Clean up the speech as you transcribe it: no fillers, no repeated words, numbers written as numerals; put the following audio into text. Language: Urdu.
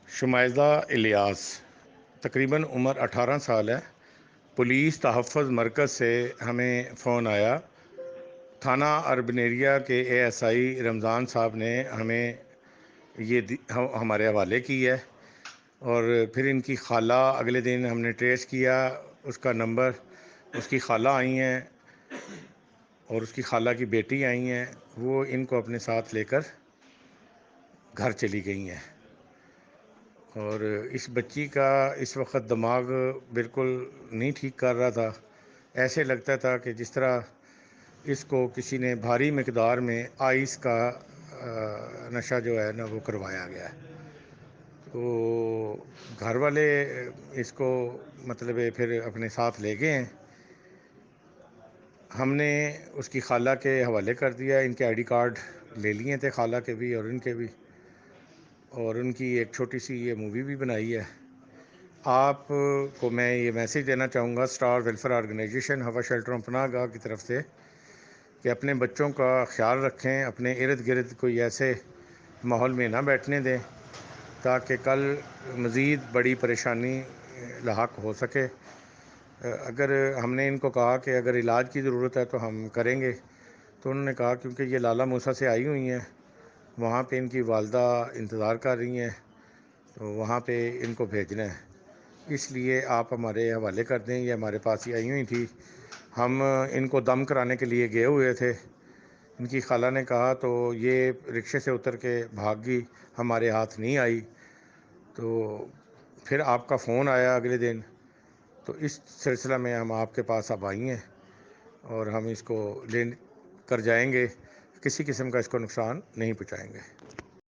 شمائزہ الیاس تقریباً عمر 18 سال ہے۔ پولیس تحفظ مرکز سے ہمیں فون آیا۔ تھانہ اربن ایریا کے اے ایس آئی رمضان صاحب نے ہمیں یہ ہمارے حوالے کی ہے، اور پھر ان کی خالہ اگلے دن ہم نے ٹریس کیا اس کا نمبر، اس کی خالہ آئی ہیں اور اس کی خالہ کی بیٹی آئی ہیں، وہ ان کو اپنے ساتھ لے کر گھر چلی گئی ہیں۔ اور اس بچی کا اس وقت دماغ بالکل نہیں ٹھیک کر رہا تھا، ایسے لگتا تھا کہ جس طرح اس کو کسی نے بھاری مقدار میں آئس کا نشہ جو ہے نا وہ کروایا گیا ہے۔ تو گھر والے اس کو پھر اپنے ساتھ لے گئے ہیں۔ ہم نے اس کی خالہ کے حوالے کر دیا، ان کے آئی ڈی کارڈ لے لیے تھے خالہ کے بھی اور ان کے بھی، اور ان کی ایک چھوٹی سی یہ مووی بھی بنائی ہے۔ آپ کو میں یہ میسیج دینا چاہوں گا اسٹار ویلفیئر آرگنائزیشن ہوا شیلٹر پناہ گاہ کی طرف سے کہ اپنے بچوں کا خیال رکھیں، اپنے ارد گرد کوئی ایسے ماحول میں نہ بیٹھنے دیں تاکہ کل مزید بڑی پریشانی لاحق ہو سکے۔ اگر ہم نے ان کو کہا کہ اگر علاج کی ضرورت ہے تو ہم کریں گے، تو انہوں نے کہا کیونکہ یہ لالہ موسیٰ سے آئی ہوئی ہیں، وہاں پہ ان کی والدہ انتظار کر رہی ہیں، تو وہاں پہ ان کو بھیجنا ہے، اس لیے آپ ہمارے حوالے کر دیں۔ یہ ہمارے پاس ہی آئی ہوئی تھی، ہم ان کو دم کرانے کے لیے گئے ہوئے تھے۔ ان کی خالہ نے کہا تو یہ رکشے سے اتر کے بھاگ گئی، ہمارے ہاتھ نہیں آئی۔ تو پھر آپ کا فون آیا اگلے دن، تو اس سلسلہ میں ہم آپ کے پاس اب آئی ہیں اور ہم اس کو لے کر جائیں گے، کسی قسم کا اس کو نقصان نہیں پہنچائیں گے۔